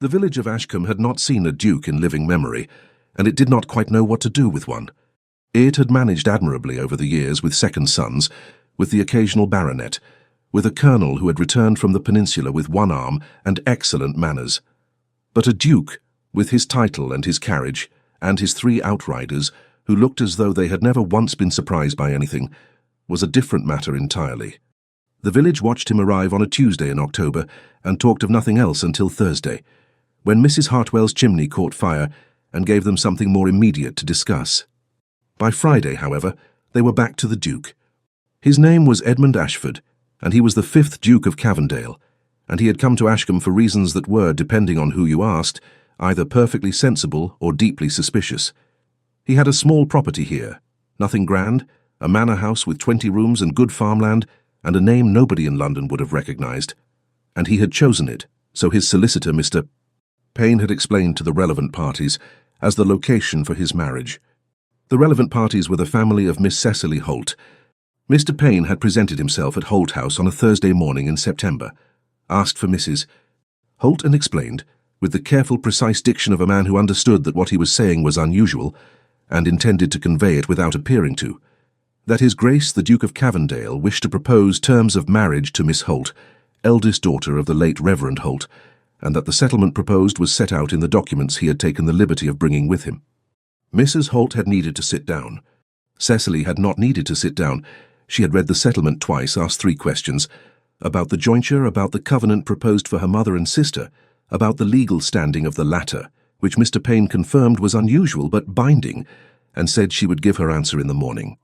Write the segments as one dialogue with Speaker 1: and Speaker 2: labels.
Speaker 1: The village of Ashcombe had not seen a duke in living memory, and it did not quite know what to do with one. It had managed admirably over the years with second sons, with the occasional baronet, with a colonel who had returned from the peninsula with one arm and excellent manners. But a duke, with his title and his carriage, and his 3 outriders, who looked as though they had never once been surprised by anything, was a different matter entirely. The village watched him arrive on a Tuesday in October and talked of nothing else until Thursday, when Mrs. Hartwell's chimney caught fire and gave them something more immediate to discuss. By Friday, however, they were back to the Duke. His name was Edmund Ashford, and he was the 5th Duke of Cavendale, and he had come to Ashcombe for reasons that were, depending on who you asked, either perfectly sensible or deeply suspicious. He had a small property here, nothing grand, a manor house with 20 rooms and good farmland, and a name nobody in London would have recognised. And he had chosen it, so his solicitor, Mr. Payne, had explained to the relevant parties, as the location for his marriage. The relevant parties were the family of Miss Cecily Holt. Mr. Payne had presented himself at Holt House on a Thursday morning in September, asked for Mrs. Holt, and explained, with the careful, precise diction of a man who understood that what he was saying was unusual, and intended to convey it without appearing to, that His Grace the Duke of Cavendale wished to propose terms of marriage to Miss Holt, eldest daughter of the late Reverend Holt, and that the settlement proposed was set out in the documents he had taken the liberty of bringing with him. Mrs. Holt had needed to sit down. Cecily had not needed to sit down. She had read the settlement twice, asked 3 questions, about the jointure, about the covenant proposed for her mother and sister, about the legal standing of the latter, which Mr. Payne confirmed was unusual but binding, and said she would give her answer in the morning.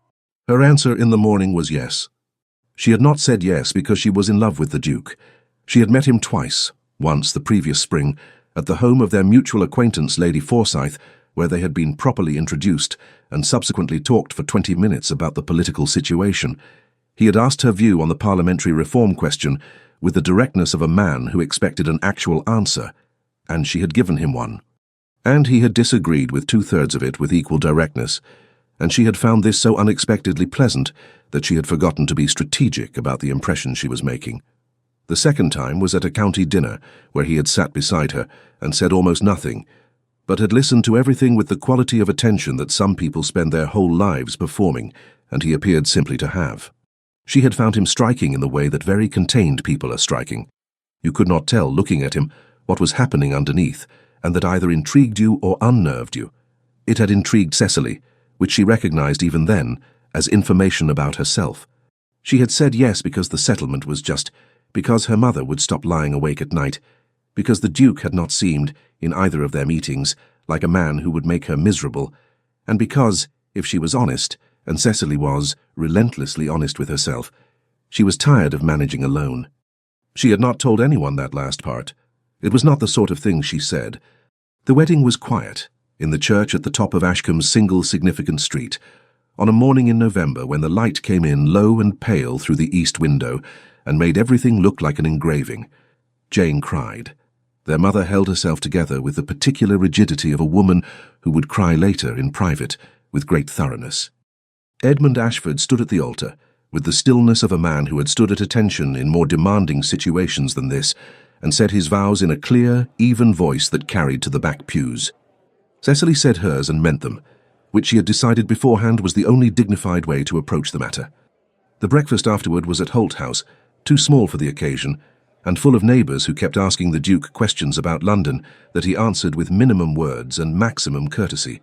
Speaker 1: Her answer in the morning was yes. She had not said yes because she was in love with the Duke. She had met him twice, once the previous spring, at the home of their mutual acquaintance Lady Forsyth, where they had been properly introduced, and subsequently talked for 20 minutes about the political situation. He had asked her view on the parliamentary reform question with the directness of a man who expected an actual answer, and she had given him one. And he had disagreed with 2/3 of it with equal directness, and she had found this so unexpectedly pleasant that she had forgotten to be strategic about the impression she was making. The second time was at a county dinner, where he had sat beside her and said almost nothing, but had listened to everything with the quality of attention that some people spend their whole lives performing, and he appeared simply to have. She had found him striking in the way that very contained people are striking. You could not tell, looking at him, what was happening underneath, and that either intrigued you or unnerved you. It had intrigued Cecily, which she recognized even then as information about herself. She had said yes because the settlement was just, because her mother would stop lying awake at night, because the Duke had not seemed, in either of their meetings, like a man who would make her miserable, and because, if she was honest, and Cecily was relentlessly honest with herself, she was tired of managing alone. She had not told anyone that last part. It was not the sort of thing she said. The wedding was quiet, in the church at the top of Ashcombe's single significant street, on a morning in November when the light came in low and pale through the east window and made everything look like an engraving. Jane cried. Their mother held herself together with the particular rigidity of a woman who would cry later in private with great thoroughness. Edmund Ashford stood at the altar, with the stillness of a man who had stood at attention in more demanding situations than this, and said his vows in a clear, even voice that carried to the back pews. Cecily said hers and meant them, which she had decided beforehand was the only dignified way to approach the matter. The breakfast afterward was at Holt House, too small for the occasion, and full of neighbours who kept asking the Duke questions about London that he answered with minimum words and maximum courtesy.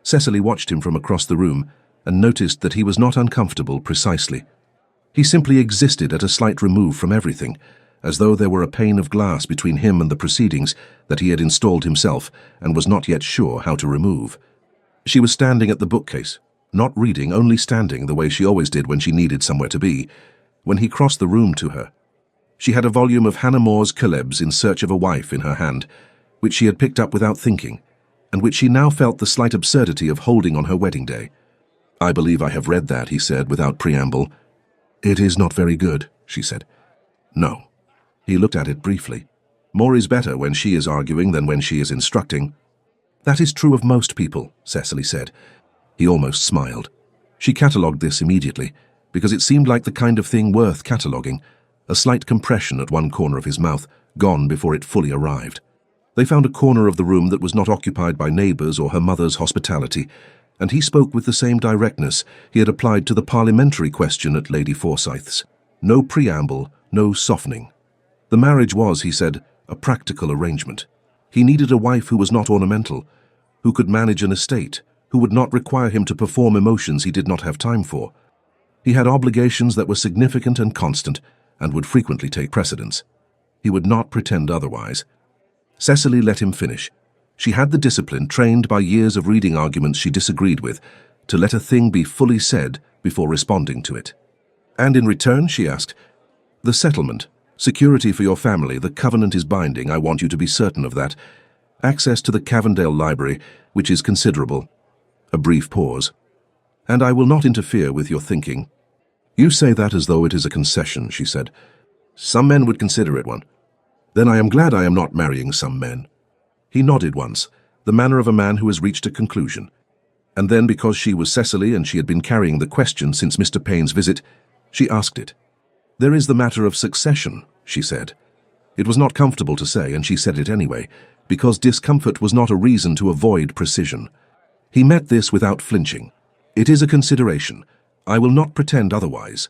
Speaker 1: Cecily watched him from across the room and noticed that he was not uncomfortable precisely. He simply existed at a slight remove from everything, as though there were a pane of glass between him and the proceedings that he had installed himself and was not yet sure how to remove. She was standing at the bookcase, not reading, only standing the way she always did when she needed somewhere to be, when he crossed the room to her. She had a volume of Hannah More's Cœlebs in Search of a Wife in her hand, which she had picked up without thinking, and which she now felt the slight absurdity of holding on her wedding day. "I believe I have read that," he said without preamble. "It is not very good," she said. "No." He looked at it briefly. "More is better when she is arguing than when she is instructing." "That is true of most people," Cecily said. He almost smiled. She catalogued this immediately, because it seemed like the kind of thing worth cataloguing, a slight compression at one corner of his mouth, gone before it fully arrived. They found a corner of the room that was not occupied by neighbours or her mother's hospitality, and he spoke with the same directness he had applied to the parliamentary question at Lady Forsyth's. No preamble, no softening. The marriage was, he said, a practical arrangement. He needed a wife who was not ornamental, who could manage an estate, who would not require him to perform emotions he did not have time for. He had obligations that were significant and constant, and would frequently take precedence. He would not pretend otherwise. Cecily let him finish. She had the discipline, trained by years of reading arguments she disagreed with, to let a thing be fully said before responding to it. And in return, she asked, "The settlement, security for your family, the covenant is binding, I want you to be certain of that. Access to the Cavendale library, which is considerable." A brief pause. "And I will not interfere with your thinking." "You say that as though it is a concession," she said. "Some men would consider it one." "Then I am glad I am not marrying some men." He nodded once, the manner of a man who has reached a conclusion. And then, because she was Cecily and she had been carrying the question since Mr. Payne's visit, she asked it. "There is the matter of succession," she said. It was not comfortable to say, and she said it anyway, because discomfort was not a reason to avoid precision. He met this without flinching. "It is a consideration. I will not pretend otherwise."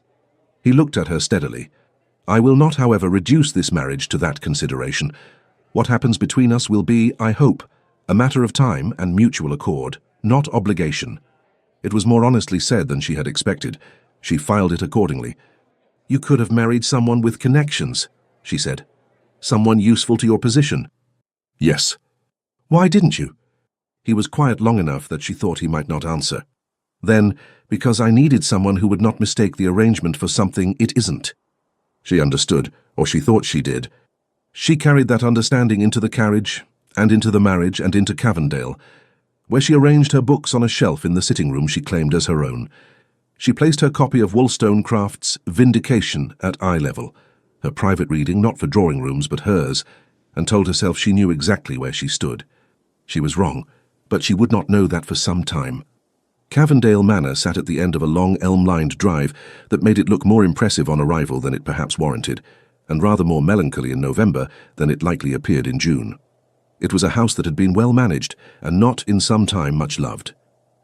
Speaker 1: He looked at her steadily. "I will not, however, reduce this marriage to that consideration. What happens between us will be, I hope, a matter of time and mutual accord, not obligation." It was more honestly said than she had expected. She filed it accordingly. "You could have married someone with connections," she said. "Someone useful to your position." "Yes." "Why didn't you?" He was quiet long enough that she thought he might not answer. Then, "Because I needed someone who would not mistake the arrangement for something it isn't." She understood, or she thought she did. She carried that understanding into the carriage, and into the marriage, and into Cavendale, where she arranged her books on a shelf in the sitting room she claimed as her own. She placed her copy of Wollstonecraft's Vindication at eye level, her private reading not for drawing rooms but hers, and told herself she knew exactly where she stood. She was wrong, but she would not know that for some time. Cavendale Manor sat at the end of a long elm-lined drive that made it look more impressive on arrival than it perhaps warranted, and rather more melancholy in November than it likely appeared in June. It was a house that had been well managed, and not in some time much loved.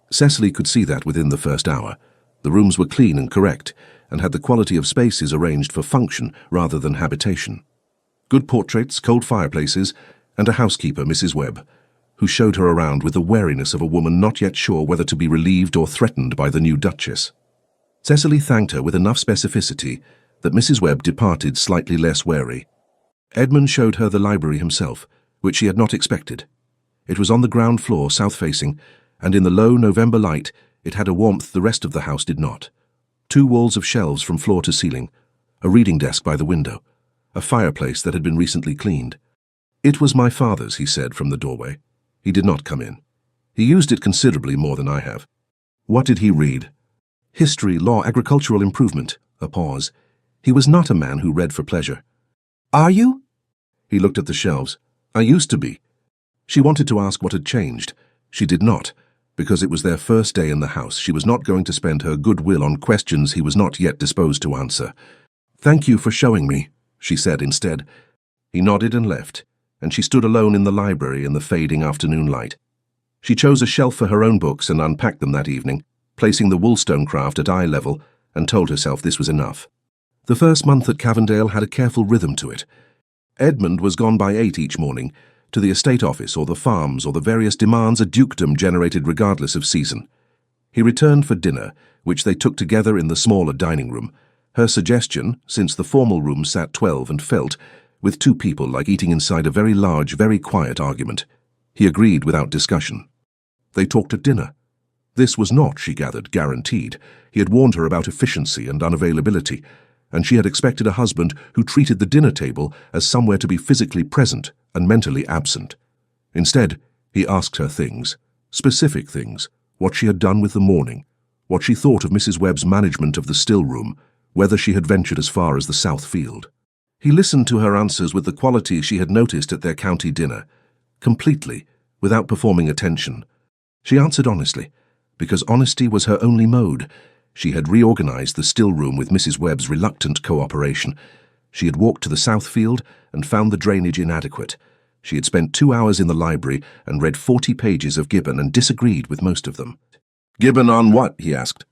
Speaker 1: Cecily could see that within the first hour. The rooms were clean and correct, and had the quality of spaces arranged for function rather than habitation. Good portraits, cold fireplaces, and a housekeeper, Mrs. Webb, who showed her around with the wariness of a woman not yet sure whether to be relieved or threatened by the new Duchess. Cecily thanked her with enough specificity that Mrs. Webb departed slightly less wary. Edmund showed her the library himself, which she had not expected. It was on the ground floor, south-facing, and in the low November light it had a warmth the rest of the house did not. 2 walls of shelves from floor to ceiling, a reading desk by the window, a fireplace that had been recently cleaned. "It was my father's," he said from the doorway. He did not come in. He used it considerably more than I have. "What did he read?" "History, law, agricultural improvement." A pause. He was not a man who read for pleasure. "Are you?" He looked at the shelves. "I used to be." She wanted to ask what had changed. She did not, because it was their first day in the house. She was not going to spend her goodwill on questions he was not yet disposed to answer. "Thank you for showing me," she said instead. He nodded and left, and she stood alone in the library in the fading afternoon light. She chose a shelf for her own books and unpacked them that evening, placing the Wollstonecraft at eye level, and told herself this was enough. The first month at Cavendale had a careful rhythm to it. Edmund was gone by 8 each morning, to the estate office or the farms or the various demands a dukedom generated regardless of season. He returned for dinner, which they took together in the smaller dining room, her suggestion, since the formal room sat 12 and felt, with 2 people like eating inside a very large, very quiet argument. He agreed without discussion. They talked at dinner. This was not, she gathered, guaranteed. He had warned her about efficiency and unavailability, and she had expected a husband who treated the dinner table as somewhere to be physically present and mentally absent. Instead, he asked her things, specific things, what she had done with the morning, what she thought of Mrs. Webb's management of the still room, whether she had ventured as far as the South Field. He listened to her answers with the quality she had noticed at their county dinner, completely, without performing attention. She answered honestly, because honesty was her only mode. She had reorganized the still room with Mrs. Webb's reluctant cooperation. She had walked to the South Field and found the drainage inadequate. She had spent 2 hours in the library and read 40 pages of Gibbon and disagreed with most of them. "Gibbon on what?" he asked.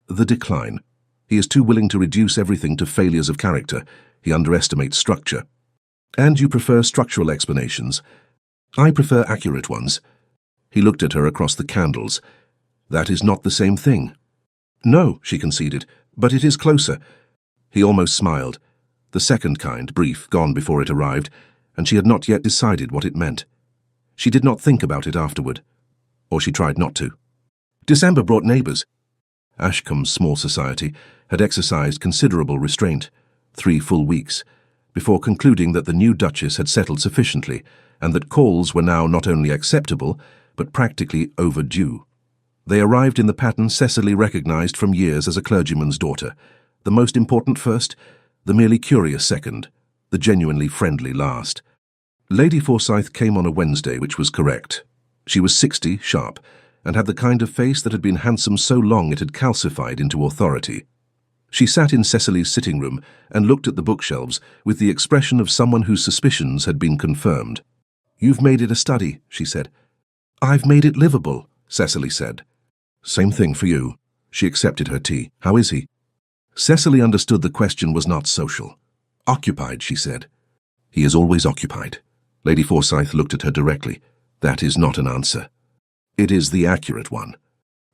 Speaker 1: "The decline. He is too willing to reduce everything to failures of character. He underestimates structure." "And you prefer structural explanations?" "I prefer accurate ones." He looked at her across the candles. "That is not the same thing." "No," she conceded, "but it is closer." He almost smiled. The second kind, brief, gone before it arrived, and she had not yet decided what it meant. She did not think about it afterward, or she tried not to. December brought neighbours. Ashcombe's small society had exercised considerable restraint, 3 full weeks, before concluding that the new Duchess had settled sufficiently, and that calls were now not only acceptable, but practically overdue. They arrived in the pattern Cecily recognised from years as a clergyman's daughter, the most important first, the merely curious second, the genuinely friendly last. Lady Forsyth came on a Wednesday, which was correct. She was 60, sharp, and had the kind of face that had been handsome so long it had calcified into authority. She sat in Cecily's sitting room and looked at the bookshelves with the expression of someone whose suspicions had been confirmed. "You've made it a study," she said. "I've made it livable," Cecily said. "Same thing for you." She accepted her tea. "How is he?" Cecily understood the question was not social. "Occupied," she said. "He is always occupied." Lady Forsyth looked at her directly. "That is not an answer." "It is the accurate one."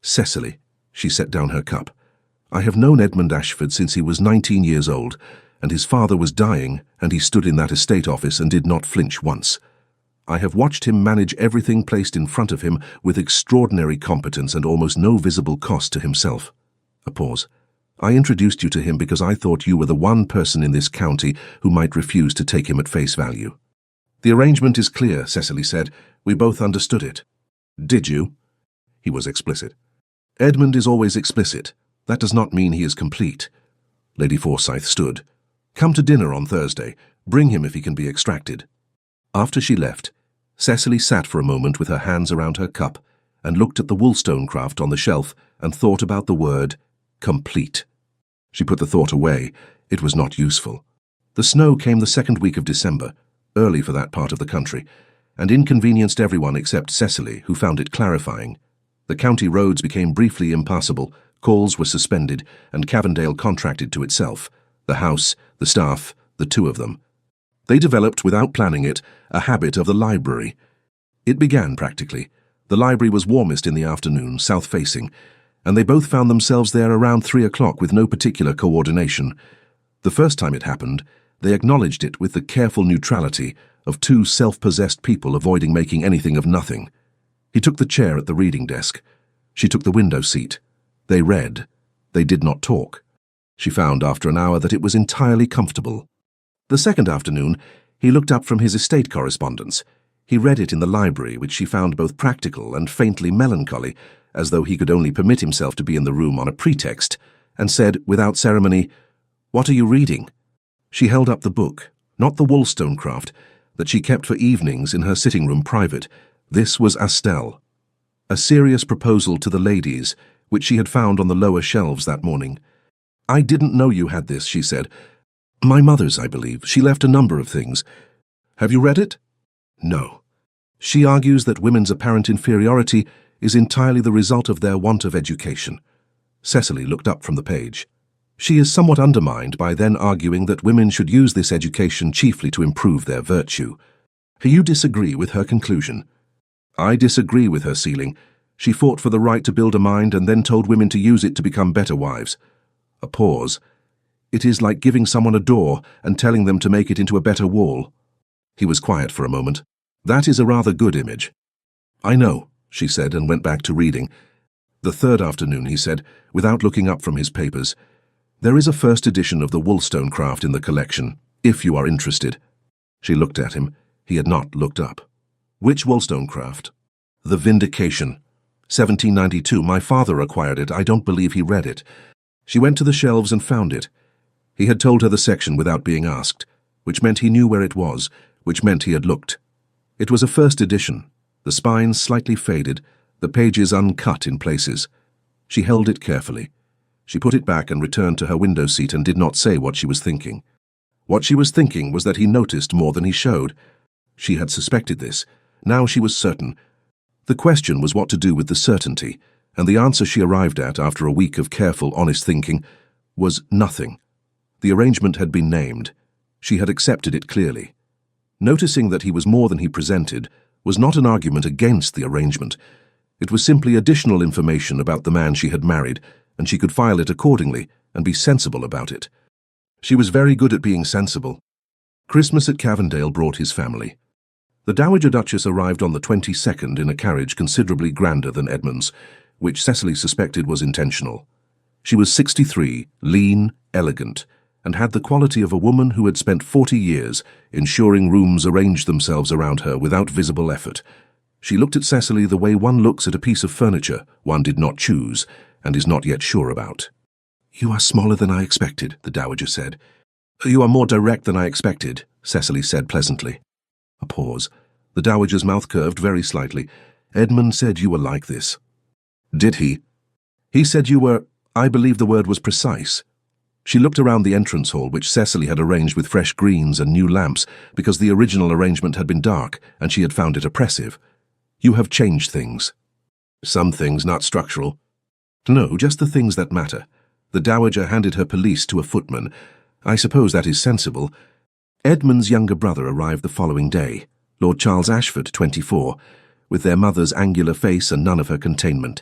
Speaker 1: "Cecily," she set down her cup, "I have known Edmund Ashford since he was 19 years old, and his father was dying, and he stood in that estate office and did not flinch once. I have watched him manage everything placed in front of him with extraordinary competence and almost no visible cost to himself." A pause. "I introduced you to him because I thought you were the one person in this county who might refuse to take him at face value." "The arrangement is clear," Cecily said. "We both understood it." "Did you?" He was explicit. "Edmund is always explicit. That does not mean he is complete." Lady Forsyth stood. "Come to dinner on Thursday. Bring him if he can be extracted." After she left, Cecily sat for a moment with her hands around her cup and looked at the Wollstonecraft on the shelf and thought about the word complete. She put the thought away. It was not useful. The snow came the second week of December, early for that part of the country, and inconvenienced everyone except Cecily, who found it clarifying. The county roads became briefly impassable, calls were suspended, and Cavendale contracted to itself, the house, the staff, the two of them. They developed, without planning it, a habit of the library. It began practically. The library was warmest in the afternoon, south-facing, and they both found themselves there around 3 o'clock with no particular coordination. The first time it happened, they acknowledged it with the careful neutrality of two self-possessed people avoiding making anything of nothing. He took the chair at the reading desk. She took the window seat. They read. They did not talk. She found after an hour that it was entirely comfortable. The second afternoon, he looked up from his estate correspondence. He read it in the library, which she found both practical and faintly melancholy, as though he could only permit himself to be in the room on a pretext, and said, without ceremony, "What are you reading?" She held up the book, not the Wollstonecraft, that she kept for evenings in her sitting-room private. This was Astel, a serious proposal to the ladies, which she had found on the lower shelves that morning. "I didn't know you had this," she said. "My mother's, I believe. She left a number of things. Have you read it?" "No." She argues that women's apparent inferiority is entirely the result of their want of education. Cecily looked up from the page. She is somewhat undermined by then arguing that women should use this education chiefly to improve their virtue. You disagree with her conclusion? I disagree with her ceiling. She fought for the right to build a mind and then told women to use it to become better wives. A pause. It is like giving someone a door and telling them to make it into a better wall. He was quiet for a moment. That is a rather good image. I know, she said, and went back to reading. The third afternoon, he said, without looking up from his papers, there is a first edition of the Wollstonecraft in the collection, if you are interested. She looked at him. He had not looked up. Which Wollstonecraft? The Vindication. 1792. My father acquired it. I don't believe he read it. She went to the shelves and found it. He had told her the section without being asked, which meant he knew where it was, which meant he had looked. It was a first edition, the spines slightly faded, the pages uncut in places. She held it carefully. She put it back and returned to her window seat and did not say what she was thinking. What she was thinking was that he noticed more than he showed. She had suspected this. Now she was certain. The question was what to do with the certainty, and the answer she arrived at after a week of careful, honest thinking was nothing. The arrangement had been named. She had accepted it clearly. Noticing that he was more than he presented was not an argument against the arrangement. It was simply additional information about the man she had married, and she could file it accordingly and be sensible about it. She was very good at being sensible. Christmas at Cavendale brought his family. The Dowager Duchess arrived on the 22nd in a carriage considerably grander than Edmund's, which Cecily suspected was intentional. She was 63, lean, elegant, and had the quality of a woman who had spent 40 years ensuring rooms arranged themselves around her without visible effort. She looked at Cecily the way one looks at a piece of furniture one did not choose and is not yet sure about. "You are smaller than I expected," the Dowager said. "You are more direct than I expected," Cecily said pleasantly. A pause. The Dowager's mouth curved very slightly. "Edmund said you were like this." "Did he?" "He said you were, I believe the word was precise." She looked around the entrance hall, which Cecily had arranged with fresh greens and new lamps because the original arrangement had been dark and she had found it oppressive. "You have changed things." "Some things, not structural." "No, just the things that matter." The Dowager handed her pelisse to a footman. "I suppose that is sensible." Edmund's younger brother arrived the following day, Lord Charles Ashford, 24, with their mother's angular face and none of her containment.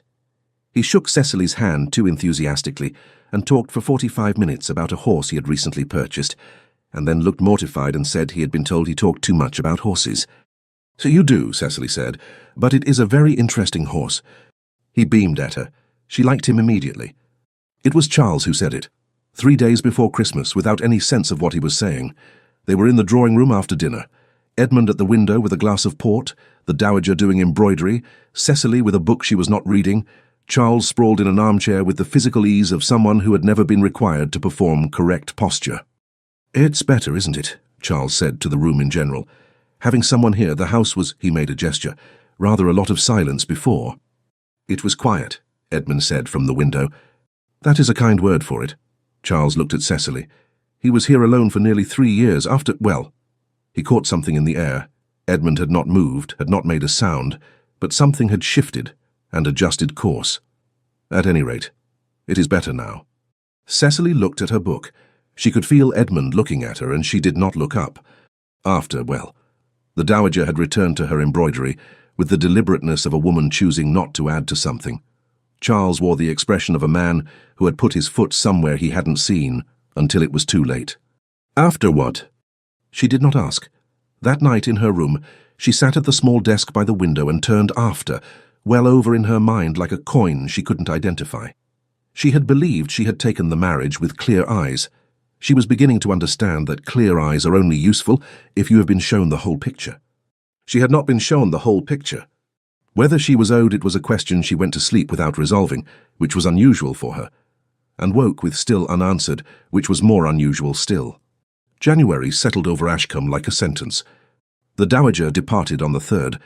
Speaker 1: He shook Cecily's hand too enthusiastically and talked for 45 minutes about a horse he had recently purchased, and then looked mortified and said he had been told he talked too much about horses. "So you do," Cecily said, "but it is a very interesting horse." He beamed at her. She liked him immediately. It was Charles who said it, 3 days before Christmas, without any sense of what he was saying. They were in the drawing-room after dinner. Edmund at the window with a glass of port, the Dowager doing embroidery, Cecily with a book she was not reading, Charles sprawled in an armchair with the physical ease of someone who had never been required to perform correct posture. "It's better, isn't it?" Charles said to the room in general. "Having someone here, the house was," he made a gesture, "rather a lot of silence before." "It was quiet," Edmund said from the window. "That is a kind word for it." Charles looked at Cecily. "He was here alone for nearly 3 years after, well..." He caught something in the air. Edmund had not moved, had not made a sound, but something had shifted and adjusted course. "At any rate, it is better now." Cecily looked at her book. She could feel Edmund looking at her, and she did not look up. The Dowager had returned to her embroidery with the deliberateness of a woman choosing not to add to something. Charles wore the expression of a man who had put his foot somewhere he hadn't seen until it was too late. "After what?" She did not ask. That night in her room, she sat at the small desk by the window and turned after, well over in her mind like a coin she couldn't identify. She had believed she had taken the marriage with clear eyes. She was beginning to understand that clear eyes are only useful if you have been shown the whole picture. She had not been shown the whole picture. Whether she was owed it was a question she went to sleep without resolving, which was unusual for her, and woke with still unanswered, which was more unusual still. January settled over Ashcombe like a sentence. The Dowager departed on the 3rd,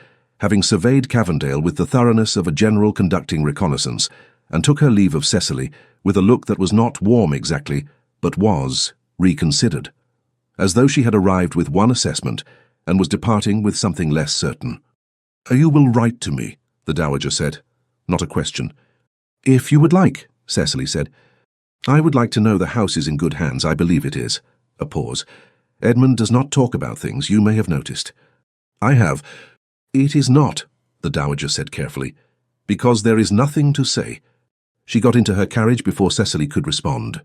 Speaker 1: having surveyed Cavendale with the thoroughness of a general conducting reconnaissance, and took her leave of Cecily with a look that was not warm exactly, but was reconsidered, as though she had arrived with one assessment and was departing with something less certain. "You will write to me," the Dowager said, not a question. "If you would like," Cecily said. "I would like to know the house is in good hands. I believe it is." A pause. "Edmund does not talk about things, you may have noticed." "I have." "It is not," the Dowager said carefully, "because there is nothing to say." She got into her carriage before Cecily could respond.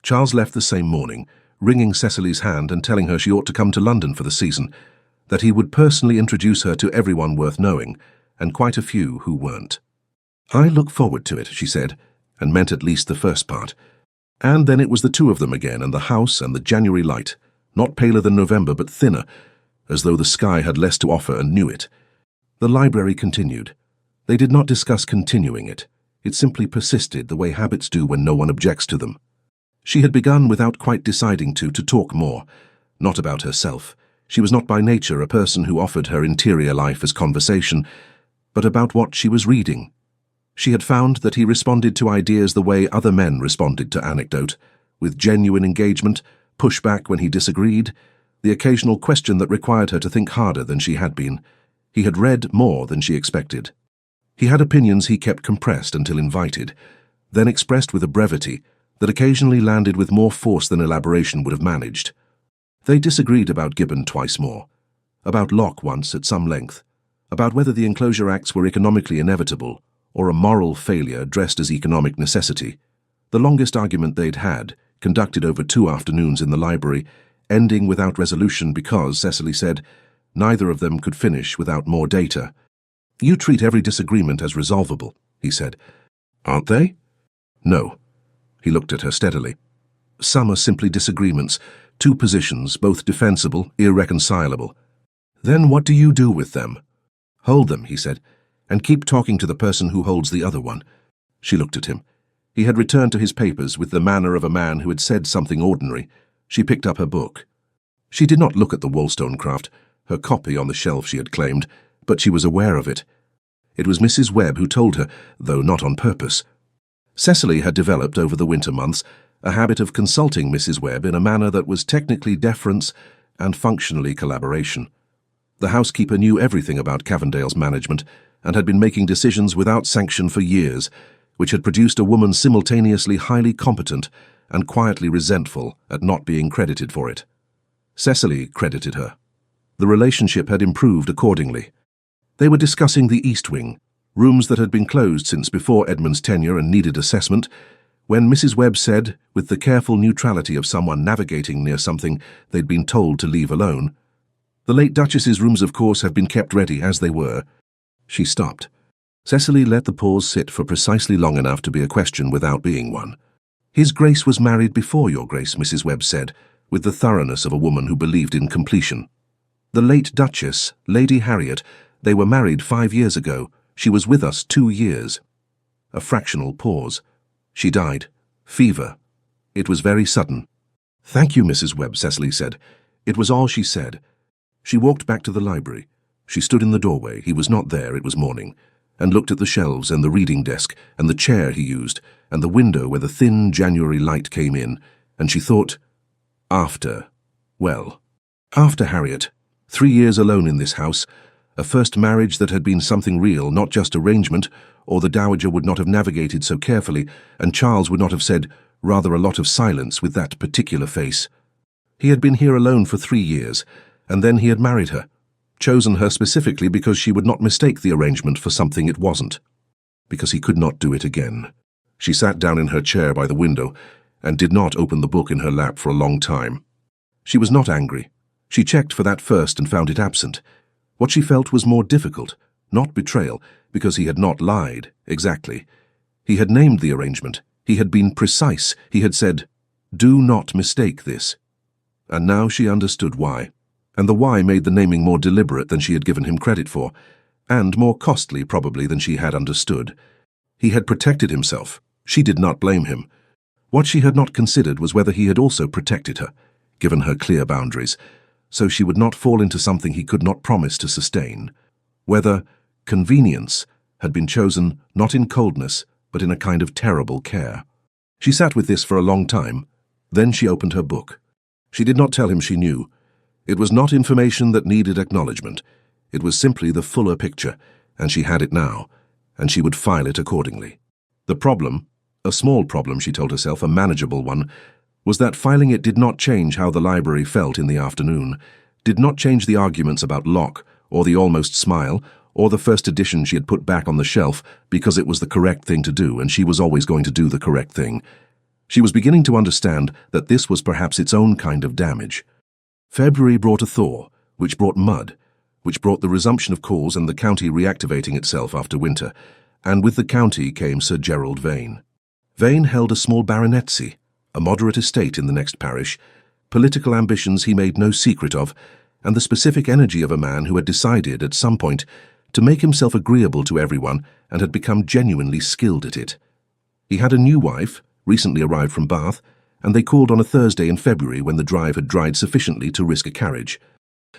Speaker 1: Charles left the same morning, wringing Cecily's hand and telling her she ought to come to London for the season, that he would personally introduce her to everyone worth knowing, and quite a few who weren't. "I look forward to it," she said, and meant at least the first part. And then it was the two of them again, and the house and the January light, not paler than November but thinner, as though the sky had less to offer and knew it. The library continued. They did not discuss continuing it. It simply persisted the way habits do when no one objects to them. She had begun without quite deciding to talk more, not about herself. She was not by nature a person who offered her interior life as conversation, but about what she was reading. She had found that he responded to ideas the way other men responded to anecdote, with genuine engagement, pushback when he disagreed, the occasional question that required her to think harder than she had been. He had read more than she expected. He had opinions he kept compressed until invited, then expressed with a brevity that occasionally landed with more force than elaboration would have managed. They disagreed about Gibbon twice more, about Locke once at some length, about whether the Enclosure Acts were economically inevitable or a moral failure dressed as economic necessity. The longest argument they'd had, conducted over 2 afternoons in the library, ending without resolution because, Cecily said, neither of them could finish without more data. "You treat every disagreement as resolvable," he said. "Aren't they?" "No." He looked at her steadily. "Some are simply disagreements, 2 positions, both defensible, irreconcilable. Then what do you do with them?" "Hold them," he said, "and keep talking to the person who holds the other one." She looked at him. He had returned to his papers with the manner of a man who had said something ordinary. She picked up her book. She did not look at the Wollstonecraft, her copy on the shelf she had claimed, but she was aware of it. It was Mrs. Webb who told her, though not on purpose. Cecily had developed over the winter months a habit of consulting Mrs. Webb in a manner that was technically deference and functionally collaboration. The housekeeper knew everything about Cavendale's management and had been making decisions without sanction for years, which had produced a woman simultaneously highly competent and quietly resentful at not being credited for it. Cecily credited her. The relationship had improved accordingly. They were discussing the East Wing, rooms that had been closed since before Edmund's tenure and needed assessment, when Mrs. Webb said, with the careful neutrality of someone navigating near something they'd been told to leave alone, "The late Duchess's rooms, of course, have been kept ready as they were." She stopped. Cecily let the pause sit for precisely long enough to be a question without being one. "His Grace was married before your Grace," Mrs. Webb said, with the thoroughness of a woman who believed in completion. "The late Duchess, Lady Harriet, they were married 5 years ago. She was with us 2 years. A fractional pause. "She died. Fever. It was very sudden." "Thank you, Mrs. Webb," Cecily said. It was all she said. She walked back to the library. She stood in the doorway. He was not there, it was morning, and looked at the shelves and the reading desk and the chair he used and the window where the thin January light came in, and she thought, after Harriet, 3 years alone in this house, a first marriage that had been something real, not just arrangement, or the Dowager would not have navigated so carefully, and Charles would not have said rather a lot of silence with that particular face. He had been here alone for 3 years, and then he had married her, chosen her specifically because she would not mistake the arrangement for something it wasn't, because he could not do it again. She sat down in her chair by the window and did not open the book in her lap for a long time. She was not angry. She checked for that first and found it absent. What she felt was more difficult, not betrayal, because he had not lied, exactly. He had named the arrangement. He had been precise. He had said, "Do not mistake this." And now she understood why. And the why made the naming more deliberate than she had given him credit for, and more costly probably than she had understood. He had protected himself. She did not blame him. What she had not considered was whether he had also protected her, given her clear boundaries, so she would not fall into something he could not promise to sustain. Whether convenience had been chosen not in coldness, but in a kind of terrible care. She sat with this for a long time. Then she opened her book. She did not tell him she knew. It was not information that needed acknowledgement. It was simply the fuller picture, and she had it now, and she would file it accordingly. The problem, a small problem she told herself, a manageable one, was that filing it did not change how the library felt in the afternoon, did not change the arguments about Locke, or the almost smile, or the first edition she had put back on the shelf because it was the correct thing to do and she was always going to do the correct thing. She was beginning to understand that this was perhaps its own kind of damage. February brought a thaw, which brought mud, which brought the resumption of calls and the county reactivating itself after winter, and with the county came Sir Gerald Vane. Vane held a small baronetcy, a moderate estate in the next parish, political ambitions he made no secret of, and the specific energy of a man who had decided at some point to make himself agreeable to everyone and had become genuinely skilled at it. He had a new wife, recently arrived from Bath, and they called on a Thursday in February when the drive had dried sufficiently to risk a carriage.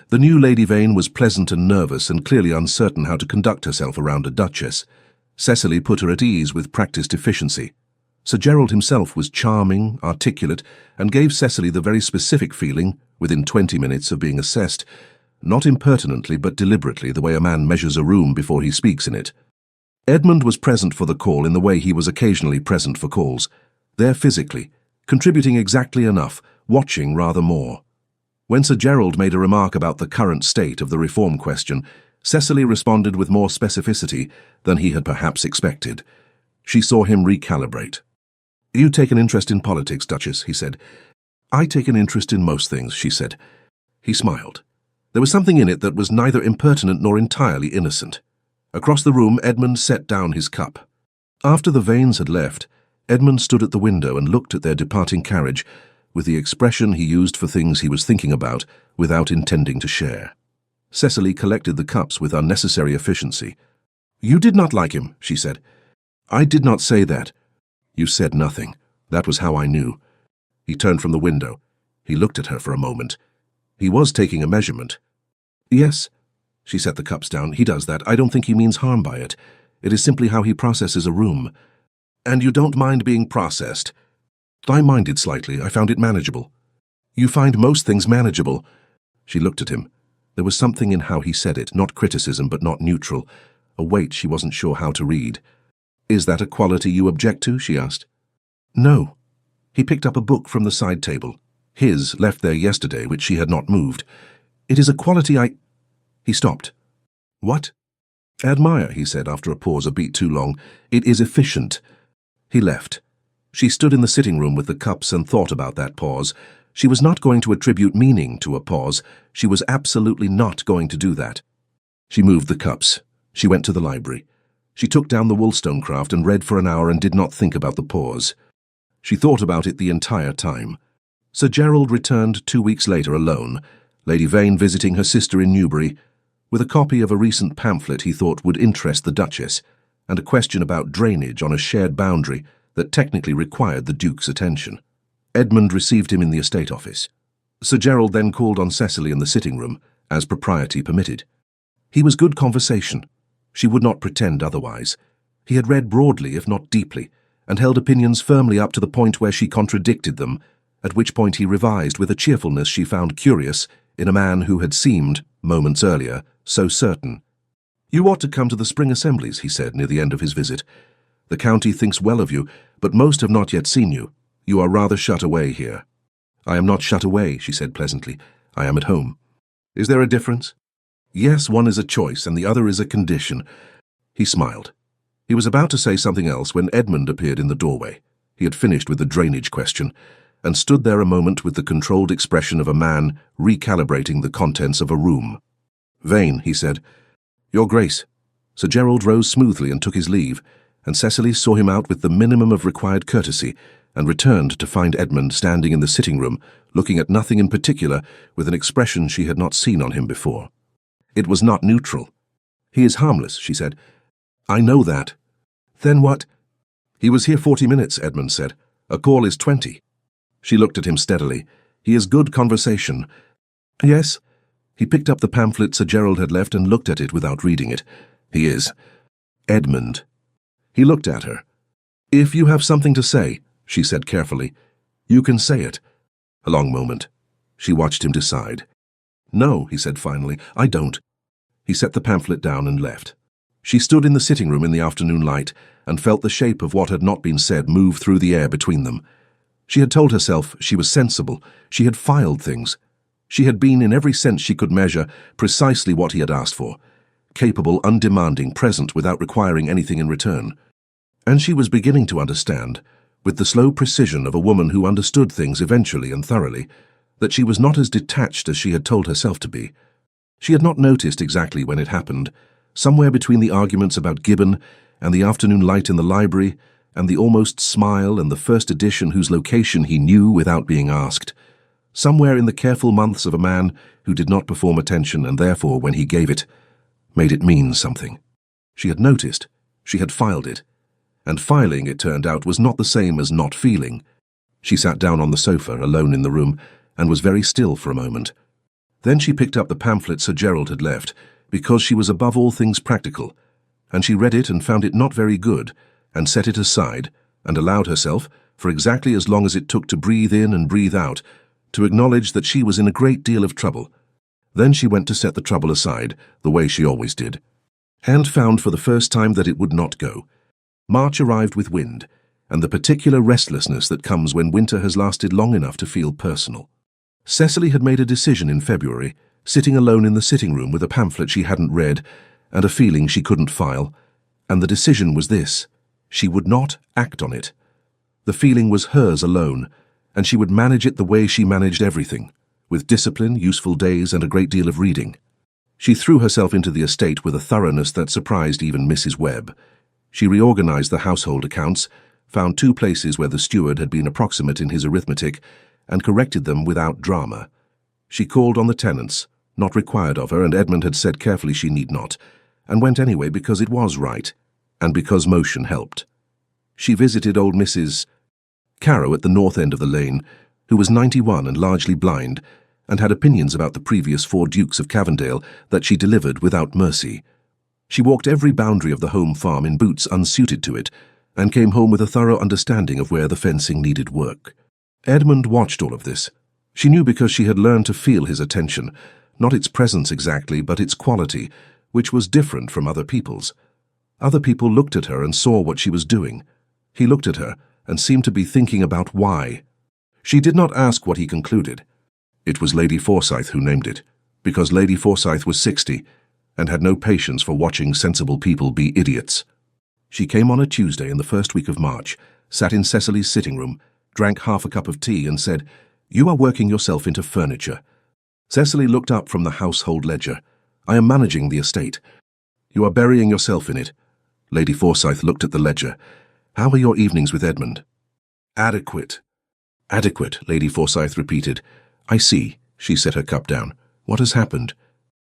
Speaker 1: The new Lady Vane was pleasant and nervous and clearly uncertain how to conduct herself around a duchess. Cecily put her at ease with practised efficiency. Sir Gerald himself was charming, articulate, and gave Cecily the very specific feeling, within 20 minutes of being assessed, not impertinently but deliberately, the way a man measures a room before he speaks in it. Edmund was present for the call in the way he was occasionally present for calls, there physically, contributing exactly enough, watching rather more. When Sir Gerald made a remark about the current state of the reform question, Cecily responded with more specificity than he had perhaps expected. She saw him recalibrate. "You take an interest in politics, Duchess," he said. "I take an interest in most things," she said. He smiled. There was something in it that was neither impertinent nor entirely innocent. Across the room, Edmund set down his cup. After the Vanes had left, Edmund stood at the window and looked at their departing carriage, with the expression he used for things he was thinking about without intending to share. Cecily collected the cups with unnecessary efficiency. "You did not like him," she said. "I did not say that." "You said nothing. That was how I knew." He turned from the window. He looked at her for a moment. He was taking a measurement. "Yes." She set the cups down. "He does that. I don't think he means harm by it. It is simply how he processes a room." "And you don't mind being processed?" "I minded slightly. I found it manageable." "You find most things manageable." She looked at him. There was something in how he said it, not criticism but not neutral, a weight she wasn't sure how to read. "Is that a quality you object to?" she asked. "No." He picked up a book from the side table, his, left there yesterday, which she had not moved. "It is a quality I—" He stopped. "What?" "Admire," he said after a pause a beat too long. "It is efficient." He left. She stood in the sitting room with the cups and thought about that pause. She was not going to attribute meaning to a pause. She was absolutely not going to do that. She moved the cups. She went to the library. She took down the Wollstonecraft and read for an hour and did not think about the pause. She thought about it the entire time. Sir Gerald returned 2 weeks later alone, Lady Vane visiting her sister in Newbury, with a copy of a recent pamphlet he thought would interest the Duchess, and a question about drainage on a shared boundary that technically required the Duke's attention. Edmund received him in the estate office. Sir Gerald then called on Cecily in the sitting room, as propriety permitted. He was good conversation. She would not pretend otherwise. He had read broadly, if not deeply, and held opinions firmly up to the point where she contradicted them, at which point he revised with a cheerfulness she found curious in a man who had seemed, moments earlier, so certain. "You ought to come to the spring assemblies," he said near the end of his visit. "The county thinks well of you, but most have not yet seen you. You are rather shut away here." "I am not shut away," she said pleasantly. "I am at home." "Is there a difference?" "Yes, one is a choice, and the other is a condition." He smiled. He was about to say something else when Edmund appeared in the doorway. He had finished with the drainage question, and stood there a moment with the controlled expression of a man recalibrating the contents of a room. "Vane," he said. "Your Grace." Sir Gerald rose smoothly and took his leave, and Cecily saw him out with the minimum of required courtesy, and returned to find Edmund standing in the sitting room, looking at nothing in particular, with an expression she had not seen on him before. It was not neutral. "He is harmless," she said. "I know that." "Then what?" "He was here 40 minutes, Edmund said. A call is 20. She looked at him steadily. "He is good conversation." "Yes." He picked up the pamphlet Sir Gerald had left and looked at it without reading it. "He is." "Edmund." He looked at her. "If you have something to say," she said carefully, "you can say it." A long moment. She watched him decide. "No," he said finally, "I don't." He set the pamphlet down and left. She stood in the sitting room in the afternoon light and felt the shape of what had not been said move through the air between them. She had told herself she was sensible. She had filed things. She had been, in every sense she could measure, precisely what he had asked for. Capable, undemanding, present without requiring anything in return. And she was beginning to understand, with the slow precision of a woman who understood things eventually and thoroughly, that she was not as detached as she had told herself to be. She had not noticed exactly when it happened, somewhere between the arguments about Gibbon and the afternoon light in the library and the almost smile and the first edition whose location he knew without being asked, somewhere in the careful months of a man who did not perform attention and therefore, when he gave it, made it mean something. She had noticed. She had filed it. And filing, it turned out, was not the same as not feeling. She sat down on the sofa, alone in the room, and was very still for a moment. Then she picked up the pamphlet Sir Gerald had left, because she was above all things practical, and she read it and found it not very good, and set it aside, and allowed herself, for exactly as long as it took to breathe in and breathe out, to acknowledge that she was in a great deal of trouble. Then she went to set the trouble aside, the way she always did, and found for the first time that it would not go. March arrived with wind, and the particular restlessness that comes when winter has lasted long enough to feel personal. Cecily had made a decision in February, sitting alone in the sitting room with a pamphlet she hadn't read and a feeling she couldn't file, and the decision was this: she would not act on it. The feeling was hers alone, and she would manage it the way she managed everything, with discipline, useful days, and a great deal of reading. She threw herself into the estate with a thoroughness that surprised even Mrs. Webb. She reorganized the household accounts, found 2 places where the steward had been approximate in his arithmetic, and corrected them without drama. She called on the tenants, not required of her, and Edmund had said carefully she need not, and went anyway because it was right, and because motion helped. She visited old Mrs. Carrow at the north end of the lane, who was 91 and largely blind, and had opinions about the previous 4 Dukes of Cavendale that she delivered without mercy. She walked every boundary of the home farm in boots unsuited to it, and came home with a thorough understanding of where the fencing needed work. Edmund watched all of this. She knew because she had learned to feel his attention, not its presence exactly, but its quality, which was different from other people's. Other people looked at her and saw what she was doing. He looked at her and seemed to be thinking about why. She did not ask what he concluded. It was Lady Forsyth who named it, because Lady Forsyth was 60 and had no patience for watching sensible people be idiots. She came on a Tuesday in the first week of March, sat in Cecily's sitting room, drank half a cup of tea and said, "You are working yourself into furniture." Cecily looked up from the household ledger. "I am managing the estate." "You are burying yourself in it." Lady Forsyth looked at the ledger. "How are your evenings with Edmund?" "Adequate." "Adequate," Lady Forsyth repeated. "I see." She set her cup down. "What has happened?"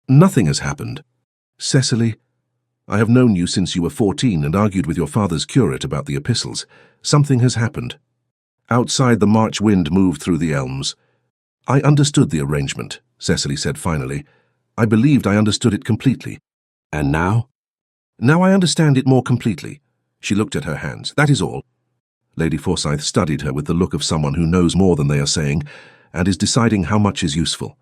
Speaker 1: "Nothing has happened." "Cecily, I have known you since you were 14 and argued with your father's curate about the epistles. Something has happened." Outside, the March wind moved through the elms. "I understood the arrangement," Cecily said finally. "I believed I understood it completely." "And now?" "Now I understand it more completely." She looked at her hands. "That is all." Lady Forsyth studied her with the look of someone who knows more than they are saying and is deciding how much is useful.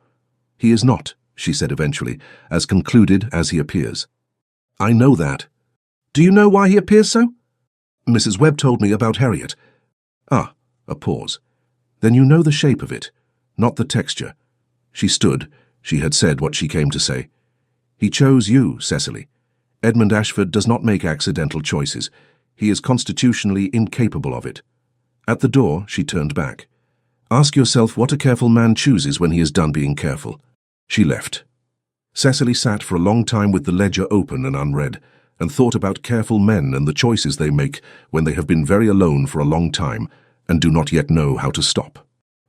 Speaker 1: "He is not," she said eventually, "as concluded as he appears." "I know that." "Do you know why he appears so?" "Mrs. Webb told me about Harriet." "Ah," a pause. "Then you know the shape of it, not the texture." She stood. She had said what she came to say. "He chose you, Cecily. Edmund Ashford does not make accidental choices. He is constitutionally incapable of it." At the door, she turned back. "Ask yourself what a careful man chooses when he is done being careful." She left. Cecily sat for a long time with the ledger open and unread, and thought about careful men and the choices they make when they have been very alone for a long time and do not yet know how to stop.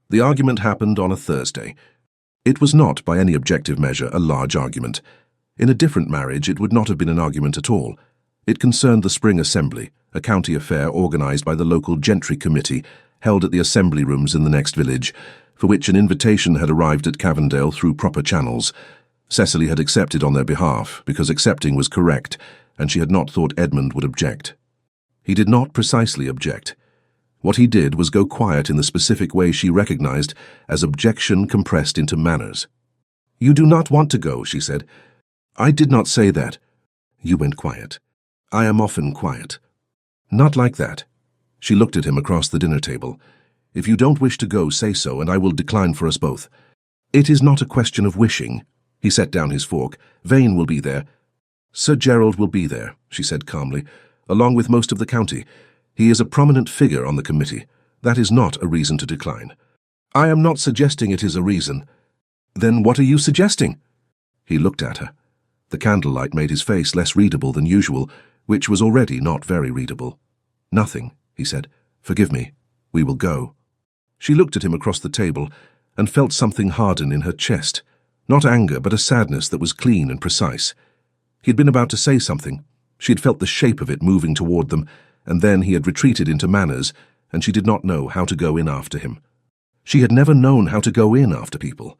Speaker 1: The argument happened on a Thursday. It was not, by any objective measure, a large argument. In a different marriage, it would not have been an argument at all. It concerned the Spring Assembly, a county affair organised by the local gentry committee, held at the assembly rooms in the next village, for which an invitation had arrived at Cavendale through proper channels. Cecily had accepted on their behalf, because accepting was correct, and she had not thought Edmund would object. He did not precisely object. What he did was go quiet in the specific way she recognized as objection compressed into manners. "You do not want to go," she said. "I did not say that." "You went quiet." "I am often quiet." "Not like that." She looked at him across the dinner table. "If you don't wish to go, say so, and I will decline for us both." "It is not a question of wishing." He set down his fork. "Vane will be there." "Sir Gerald will be there," she said calmly, "along with most of the county. He is a prominent figure on the committee. That is not a reason to decline." "I am not suggesting it is a reason." "Then what are you suggesting?" He looked at her. The candlelight made his face less readable than usual, which was already not very readable. "Nothing," he said. "Forgive me. We will go." She looked at him across the table and felt something harden in her chest. Not anger, but a sadness that was clean and precise. He had been about to say something. She had felt the shape of it moving toward them, and then he had retreated into manners, and she did not know how to go in after him. She had never known how to go in after people.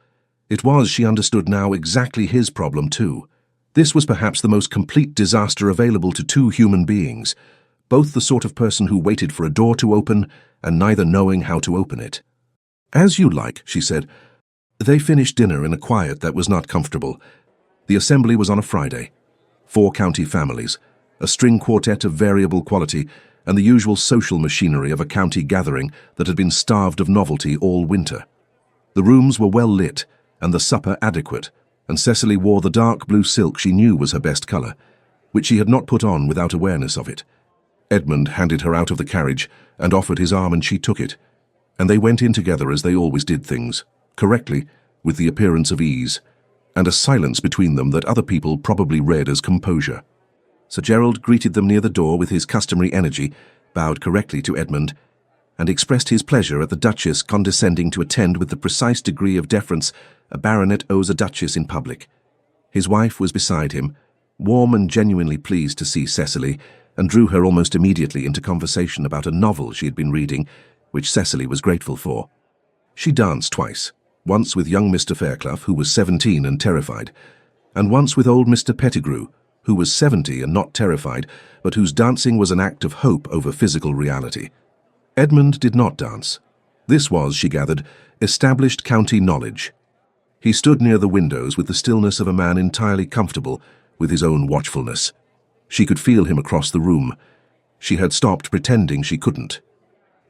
Speaker 1: It was, she understood now, exactly his problem too. This was perhaps the most complete disaster available to 2 human beings. both the sort of person who waited for a door to open and neither knowing how to open it. "As you like," she said. They finished dinner in a quiet that was not comfortable. The assembly was on a Friday. 4 county families, a string quartet of variable quality, and the usual social machinery of a county gathering that had been starved of novelty all winter. The rooms were well lit, and the supper adequate, and Cecily wore the dark blue silk she knew was her best colour, which she had not put on without awareness of it. Edmund handed her out of the carriage and offered his arm, and she took it, and they went in together as they always did things, correctly, with the appearance of ease, and a silence between them that other people probably read as composure. Sir Gerald greeted them near the door with his customary energy, bowed correctly to Edmund, and expressed his pleasure at the Duchess condescending to attend with the precise degree of deference a baronet owes a duchess in public. His wife was beside him, warm and genuinely pleased to see Cecily, and drew her almost immediately into conversation about a novel she had been reading, which Cecily was grateful for. She danced twice, once with young Mr. Fairclough, who was 17 and terrified, and once with old Mr. Pettigrew, who was 70 and not terrified, but whose dancing was an act of hope over physical reality. Edmund did not dance. This was, she gathered, established county knowledge. He stood near the windows with the stillness of a man entirely comfortable with his own watchfulness. She could feel him across the room. She had stopped pretending she couldn't.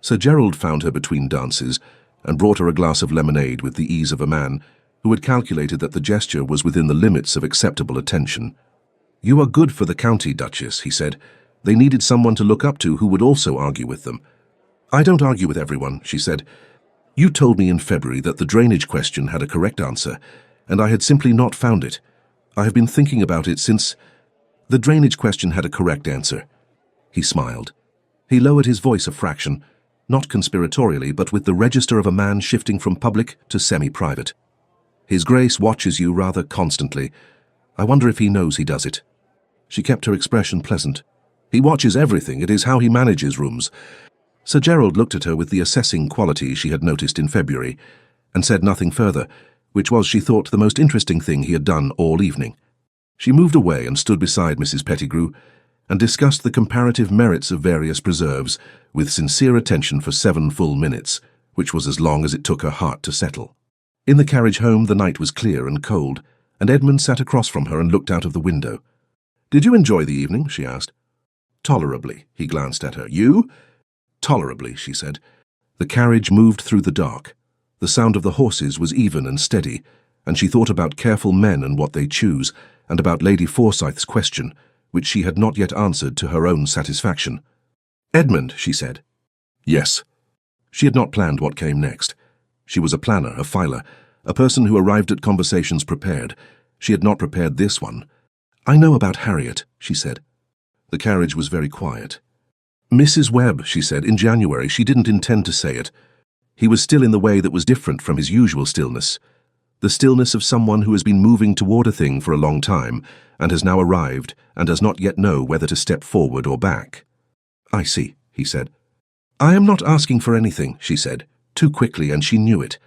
Speaker 1: Sir Gerald found her between dances and brought her a glass of lemonade with the ease of a man who had calculated that the gesture was within the limits of acceptable attention. "You are good for the county, Duchess," he said. "They needed someone to look up to who would also argue with them." "I don't argue with everyone," she said. "You told me in February that the drainage question had a correct answer, and I had simply not found it. I have been thinking about it since. The drainage question had a correct answer." He smiled. He lowered his voice a fraction, not conspiratorially, but with the register of a man shifting from public to semi-private. "His Grace watches you rather constantly. I wonder if he knows he does it." She kept her expression pleasant. "He watches everything. It is how he manages rooms." Sir Gerald looked at her with the assessing quality she had noticed in February, and said nothing further, which was, she thought, the most interesting thing he had done all evening. She moved away and stood beside Mrs. Pettigrew, and discussed the comparative merits of various preserves with sincere attention for 7 full minutes, which was as long as it took her heart to settle. In the carriage home the night was clear and cold, and Edmund sat across from her and looked out of the window. "Did you enjoy the evening?" she asked. "Tolerably," he glanced at her. "You?" "Tolerably," she said. The carriage moved through the dark. The sound of the horses was even and steady, and she thought about careful men and what they choose, and about Lady Forsyth's question, which she had not yet answered to her own satisfaction. "Edmund," she said. "Yes." She had not planned what came next. She was a planner, a filer, a person who arrived at conversations prepared. She had not prepared this one. "I know about Harriet," she said. The carriage was very quiet. "Mrs. Webb," she said, "in January she didn't intend to say it." He was still in the way that was different from his usual stillness. The stillness of someone who has been moving toward a thing for a long time, and has now arrived, and does not yet know whether to step forward or back. "I see," he said. "I am not asking for anything," she said, too quickly, and she knew it.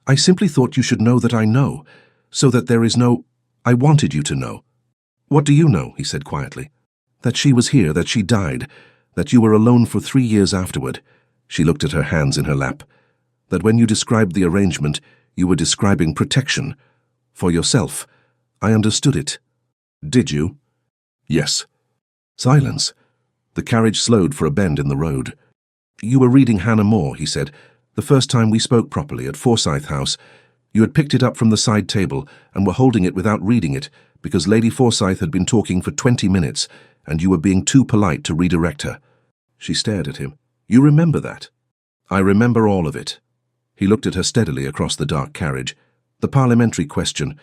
Speaker 1: "I simply thought you should know that I know, so that there is no— I wanted you to know." "What do you know?" he said quietly. "That she was here, that she died, that you were alone for 3 years afterward." She looked at her hands in her lap. "That when you described the arrangement, you were describing protection. For yourself. I understood it." "Did you?" "Yes." Silence. The carriage slowed for a bend in the road. "You were reading Hannah More," he said. "The first time we spoke properly at Forsyth House. You had picked it up from the side table and were holding it without reading it, because Lady Forsyth had been talking for 20 minutes, and you were being too polite to redirect her." She stared at him. "You remember that?" "I remember all of it." He looked at her steadily across the dark carriage. "The parliamentary question,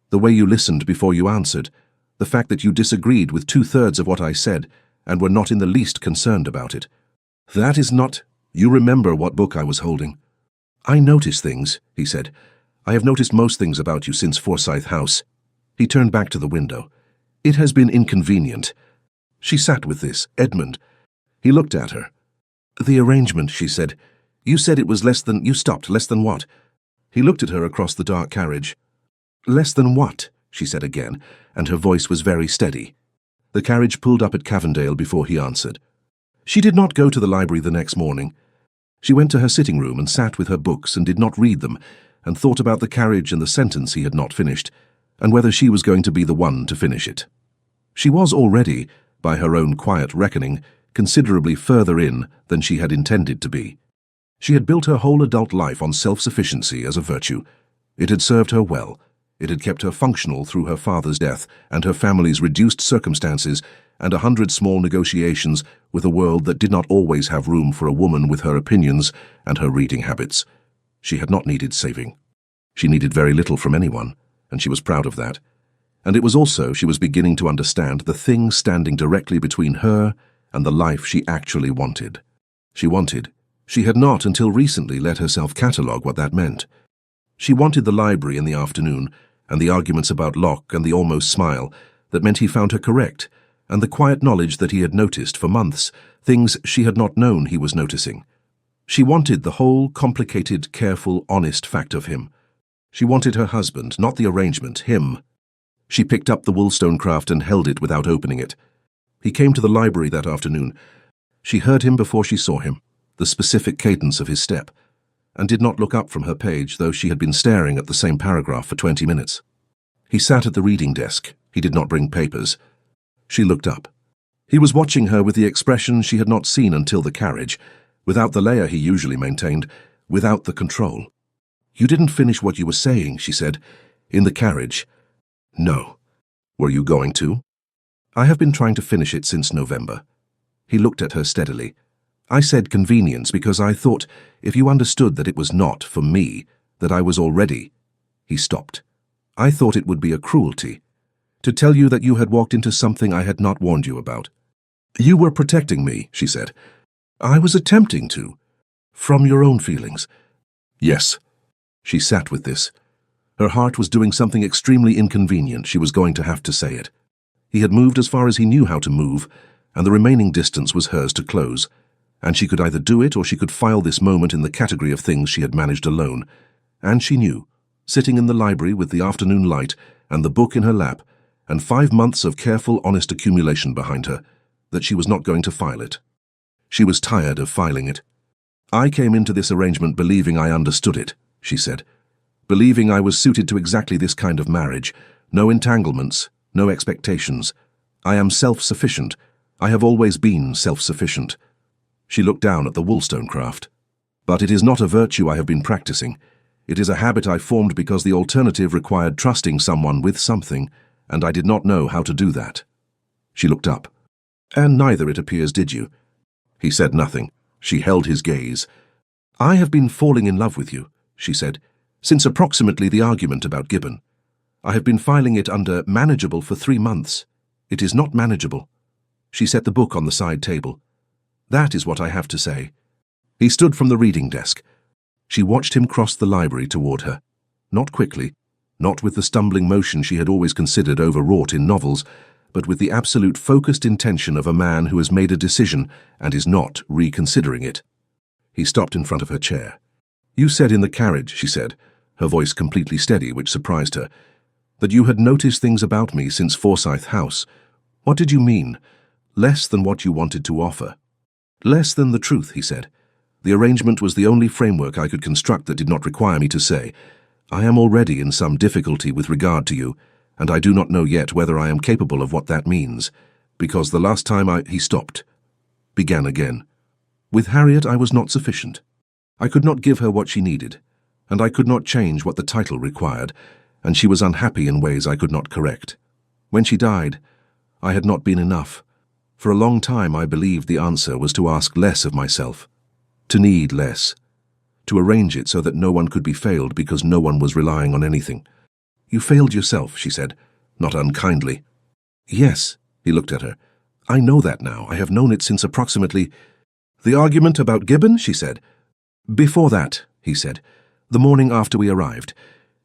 Speaker 1: the way you listened before you answered, the fact that you disagreed with 2/3 of what I said and were not in the least concerned about it. That is not— You remember what book I was holding." "I notice things," he said. "I have noticed most things about you since Forsyth House." He turned back to the window. "It has been inconvenient." She sat with this. "Edmund." He looked at her. "The arrangement," she said. "You said it was less than— You stopped. Less than what?" He looked at her across the dark carriage. "Less than what?" she said again, and her voice was very steady. The carriage pulled up at Cavendale before he answered. She did not go to the library the next morning. She went to her sitting room and sat with her books and did not read them, and thought about the carriage and the sentence he had not finished, and whether she was going to be the one to finish it. She was already, by her own quiet reckoning, considerably further in than she had intended to be. She had built her whole adult life on self-sufficiency as a virtue. It had served her well. It had kept her functional through her father's death and her family's reduced circumstances and 100 small negotiations with a world that did not always have room for a woman with her opinions and her reading habits. She had not needed saving. She needed very little from anyone, and she was proud of that. And it was also she was beginning to understand the thing standing directly between her and the life she actually wanted. She had not until recently let herself catalogue what that meant. She wanted the library in the afternoon, and the arguments about Locke and the almost smile that meant he found her correct, and the quiet knowledge that he had noticed for months, things she had not known he was noticing. She wanted the whole complicated, careful, honest fact of him. She wanted her husband, not the arrangement, him. She picked up the Wollstonecraft and held it without opening it. He came to the library that afternoon. She heard him before she saw him, the specific cadence of his step, and did not look up from her page, though she had been staring at the same paragraph for 20 minutes. He sat at the reading desk. He did not bring papers. She looked up. He was watching her with the expression she had not seen until the carriage, without the layer he usually maintained, without the control. "You didn't finish what you were saying," she said, "in the carriage." "No." "Were you going to?" "I have been trying to finish it since November." He looked at her steadily. "I said convenience because I thought, if you understood that it was not for me, that I was already—" He stopped. "I thought it would be a cruelty to tell you that you had walked into something I had not warned you about." "You were protecting me," she said. "I was attempting to. From your own feelings." "Yes." She sat with this. Her heart was doing something extremely inconvenient. She was going to have to say it. He had moved as far as he knew how to move, and the remaining distance was hers to close. And she could either do it or she could file this moment in the category of things she had managed alone. And she knew, sitting in the library with the afternoon light and the book in her lap, and 5 months of careful, honest accumulation behind her, that she was not going to file it. She was tired of filing it. "I came into this arrangement believing I understood it," she said. "Believing I was suited to exactly this kind of marriage. No entanglements, no expectations. I am self-sufficient. I have always been self-sufficient." She looked down at the Wollstonecraft. "But it is not a virtue I have been practicing. It is a habit I formed because the alternative required trusting someone with something, and I did not know how to do that." She looked up. "And neither, it appears, did you." He said nothing. She held his gaze. "I have been falling in love with you," she said, "since approximately the argument about Gibbon. I have been filing it under manageable for 3 months. It is not manageable." She set the book on the side table. "That is what I have to say." He stood from the reading desk. She watched him cross the library toward her. Not quickly, not with the stumbling motion she had always considered overwrought in novels, but with the absolute focused intention of a man who has made a decision and is not reconsidering it. He stopped in front of her chair. "You said in the carriage," she said, her voice completely steady, which surprised her, "that you had noticed things about me since Forsyth House. What did you mean? Less than what you wanted to offer." "Less than the truth," he said. "The arrangement was the only framework I could construct that did not require me to say, I am already in some difficulty with regard to you, and I do not know yet whether I am capable of what that means, because the last time He stopped, began again. "With Harriet I was not sufficient. I could not give her what she needed, and I could not change what the title required, and she was unhappy in ways I could not correct. When she died, I had not been enough. For a long time I believed the answer was to ask less of myself, to need less, to arrange it so that no one could be failed because no one was relying on anything." "You failed yourself," she said, not unkindly. "Yes," he looked at her. "I know that now. I have known it since approximately—" "The argument about Gibbon?" she said. "Before that," he said, "the morning after we arrived.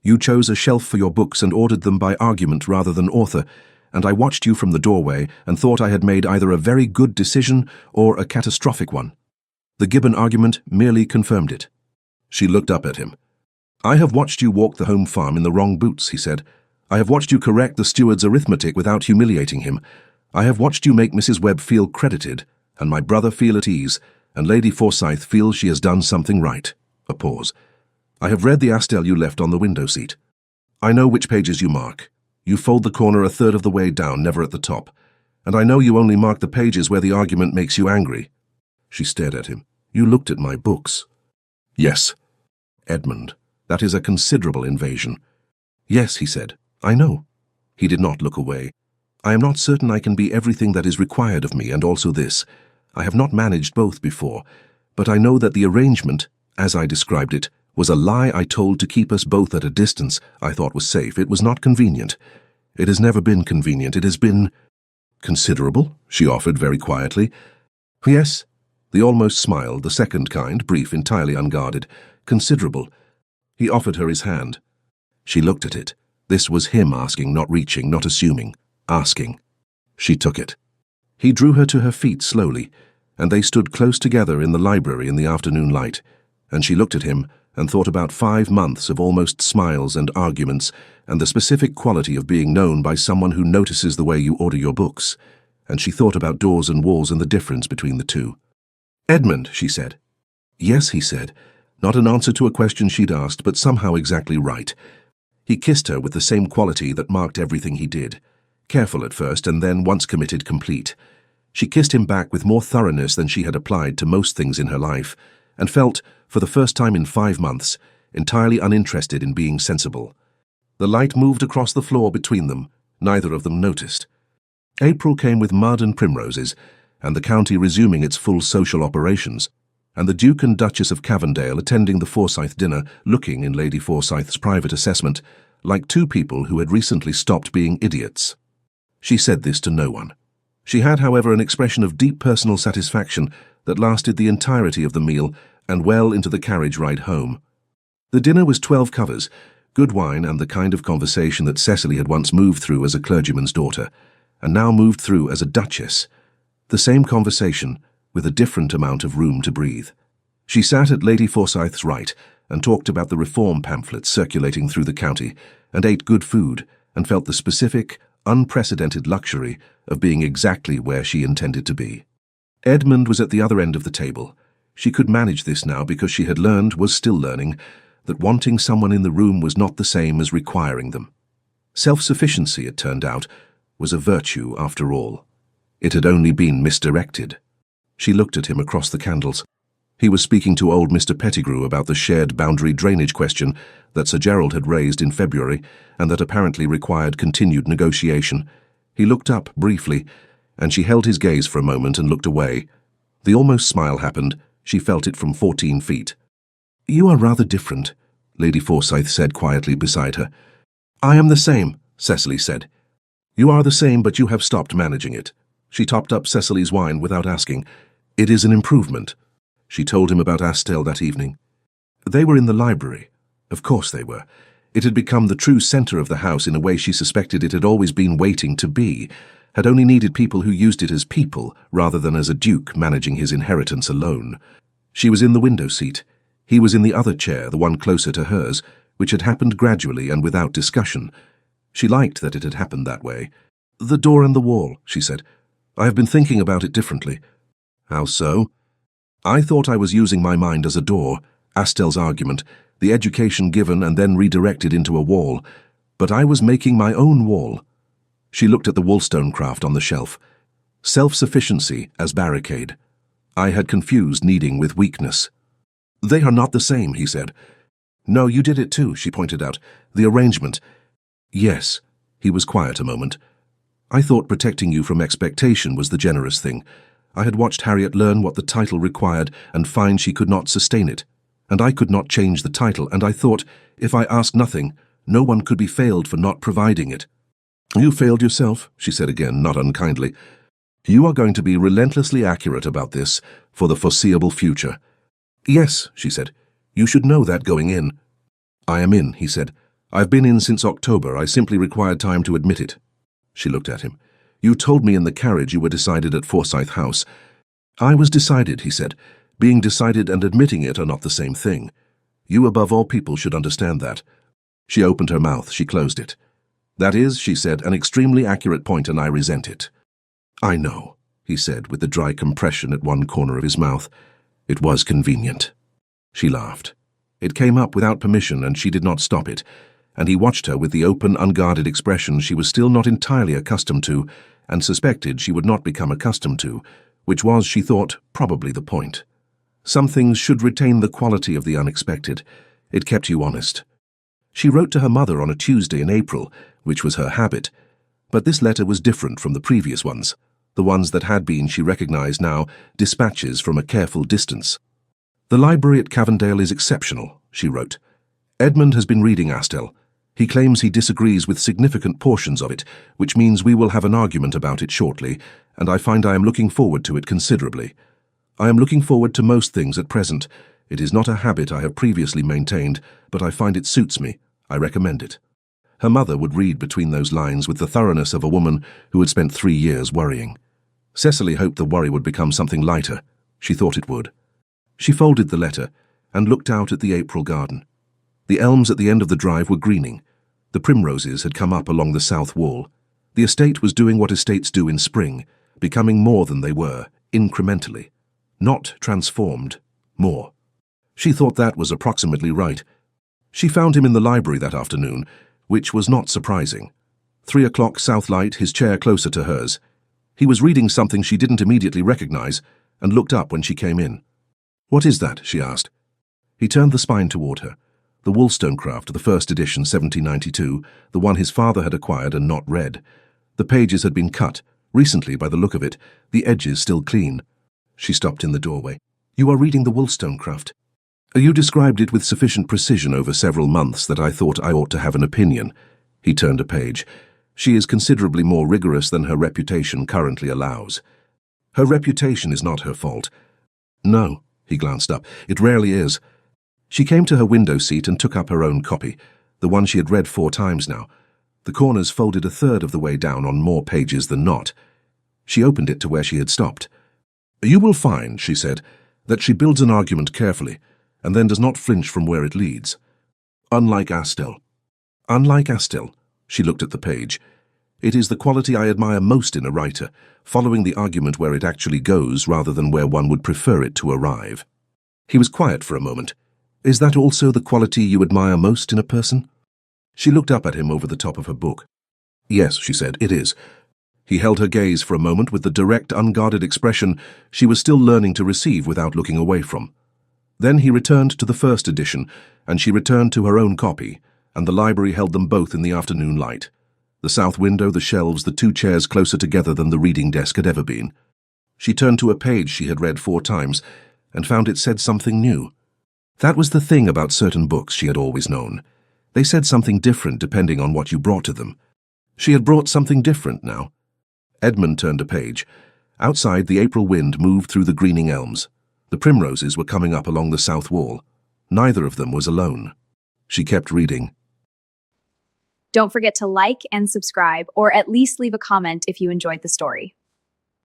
Speaker 1: You chose a shelf for your books and ordered them by argument rather than author, and I watched you from the doorway and thought I had made either a very good decision or a catastrophic one. The Gibbon argument merely confirmed it." She looked up at him. "I have watched you walk the home farm in the wrong boots," he said. "I have watched you correct the steward's arithmetic without humiliating him. I have watched you make Mrs. Webb feel credited. and my brother feel at ease, and Lady Forsyth feels she has done something right. A pause. I have read the Astel you left on the window seat. I know which pages you mark. You fold the corner a third of the way down, never at the top. And I know you only mark the pages where the argument makes you angry. She stared at him. You looked at my books. Yes. Edmund, that is a considerable invasion. Yes, he said. I know. He did not look away. I am not certain I can be everything that is required of me, and also this. I have not managed both before, but I know that the arrangement, as I described it, was a lie I told to keep us both at a distance I thought was safe. It was not convenient. It has never been convenient. It has been considerable, she offered very quietly. Yes. He almost smiled, the second kind, brief, entirely unguarded. Considerable. He offered her his hand. She looked at it. This was him asking, not reaching, not assuming. Asking. She took it. He drew her to her feet slowly, and they stood close together in the library in the afternoon light, and she looked at him and thought about 5 months of almost smiles and arguments and the specific quality of being known by someone who notices the way you order your books, and she thought about doors and walls and the difference between the two. Edmund, she said. Yes, he said, not an answer to a question she'd asked, but somehow exactly right. He kissed her with the same quality that marked everything he did. Careful at first, and then, once committed, complete. She kissed him back with more thoroughness than she had applied to most things in her life, and felt, for the first time in 5 months, entirely uninterested in being sensible. The light moved across the floor between them. Neither of them noticed. April came with mud and primroses, and the county resuming its full social operations, and the Duke and Duchess of Cavendale attending the Forsyth dinner, looking, in Lady Forsyth's private assessment, like two people who had recently stopped being idiots. She said this to no one. She had, however, an expression of deep personal satisfaction that lasted the entirety of the meal and well into the carriage ride home. The dinner was 12 covers, good wine and the kind of conversation that Cecily had once moved through as a clergyman's daughter, and now moved through as a duchess. The same conversation, with a different amount of room to breathe. She sat at Lady Forsyth's right and talked about the reform pamphlets circulating through the county, and ate good food, and felt the specific, unprecedented luxury of being exactly where she intended to be. Edmund was at the other end of the table. She could manage this now because she had learned, was still learning, that wanting someone in the room was not the same as requiring them. Self-sufficiency, it turned out, was a virtue after all. It had only been misdirected. She looked at him across the candles. He was speaking to old Mr. Pettigrew about the shared boundary drainage question that Sir Gerald had raised in February and that apparently required continued negotiation. He looked up briefly, and she held his gaze for a moment and looked away. The almost smile happened. She felt it from 14 feet. You are rather different, Lady Forsyth said quietly beside her. I am the same, Cecily said. You are the same, but you have stopped managing it. She topped up Cecily's wine without asking. It is an improvement. She told him about Astel that evening. They were in the library. Of course they were. It had become the true centre of the house in a way she suspected it had always been waiting to be, had only needed people who used it as people rather than as a duke managing his inheritance alone. She was in the window seat. He was in the other chair, the one closer to hers, which had happened gradually and without discussion. She liked that it had happened that way. The door and the wall, she said. I have been thinking about it differently. How so? I thought I was using my mind as a door, Astel's argument, the education given and then redirected into a wall, but I was making my own wall. She looked at the Wollstonecraft on the shelf. Self-sufficiency as barricade. I had confused needing with weakness. They are not the same, he said. No, you did it too, she pointed out. The arrangement. Yes. He was quiet a moment. I thought protecting you from expectation was the generous thing. I had watched Harriet learn what the title required and find she could not sustain it. And I could not change the title, and I thought, if I asked nothing, no one could be failed for not providing it. You failed yourself, she said again, not unkindly. You are going to be relentlessly accurate about this for the foreseeable future. Yes, she said. You should know that going in. I am in, he said. I've been in since October. I simply required time to admit it. She looked at him. You told me in the carriage you were decided at Forsyth House. I was decided, he said. Being decided and admitting it are not the same thing. You above all people should understand that. She opened her mouth. She closed it. That is, she said, an extremely accurate point, and I resent it. I know. he said with the dry compression at one corner of his mouth. It was convenient. She laughed. It came up without permission, and she did not stop it, and he watched her with the open, unguarded expression she was still not entirely accustomed to, and suspected she would not become accustomed to, which was, she thought, probably the point. Some things should retain the quality of the unexpected. It kept you honest. She wrote to her mother on a Tuesday in April, which was her habit, but this letter was different from the previous ones. The ones that had been, she recognized now, dispatches from a careful distance. The library at Cavendale is exceptional, she wrote. Edmund has been reading Astel. He claims he disagrees with significant portions of it, which means we will have an argument about it shortly, and I find I am looking forward to it considerably. I am looking forward to most things at present. It is not a habit I have previously maintained, but I find it suits me. I recommend it. Her mother would read between those lines with the thoroughness of a woman who had spent 3 years worrying. Cecily hoped the worry would become something lighter. She thought it would. She folded the letter and looked out at the April garden. The elms at the end of the drive were greening. The primroses had come up along the south wall. The estate was doing what estates do in spring, becoming more than they were, incrementally. Not transformed, more. She thought that was approximately right. She found him in the library that afternoon, which was not surprising. 3 o'clock South Light, his chair closer to hers. He was reading something she didn't immediately recognize, and looked up when she came in. "What is that?" she asked. He turned the spine toward her. The Wollstonecraft, the first edition, 1792, the one his father had acquired and not read. The pages had been cut, recently by the look of it, the edges still clean. She stopped in the doorway. "You are reading the Wollstonecraft. You described it with sufficient precision over several months that I thought I ought to have an opinion." He turned a page. "She is considerably more rigorous than her reputation currently allows." "Her reputation is not her fault." "No," he glanced up, "it rarely is." She came to her window seat and took up her own copy, the one she had read 4 times now. The corners folded a third of the way down on more pages than not. She opened it to where she had stopped. "You will find," she said, "that she builds an argument carefully, and then does not flinch from where it leads. Unlike Astel." "Unlike Astel," she looked at the page. "It is the quality I admire most in a writer, following the argument where it actually goes rather than where one would prefer it to arrive." He was quiet for a moment. "Is that also the quality you admire most in a person?" She looked up at him over the top of her book. "Yes," she said, "it is." He held her gaze for a moment with the direct, unguarded expression she was still learning to receive without looking away from. Then he returned to the first edition, and she returned to her own copy, and the library held them both in the afternoon light. The south window, the shelves, the 2 chairs closer together than the reading desk had ever been. She turned to a page she had read 4 times, and found it said something new. That was the thing about certain books she had always known. They said something different depending on what you brought to them. She had brought something different now. Edmund turned a page. Outside, the April wind moved through the greening elms. The primroses were coming up along the south wall. Neither of them was alone. She kept reading.
Speaker 2: Don't forget to like and subscribe, or at least leave a comment if you enjoyed the story.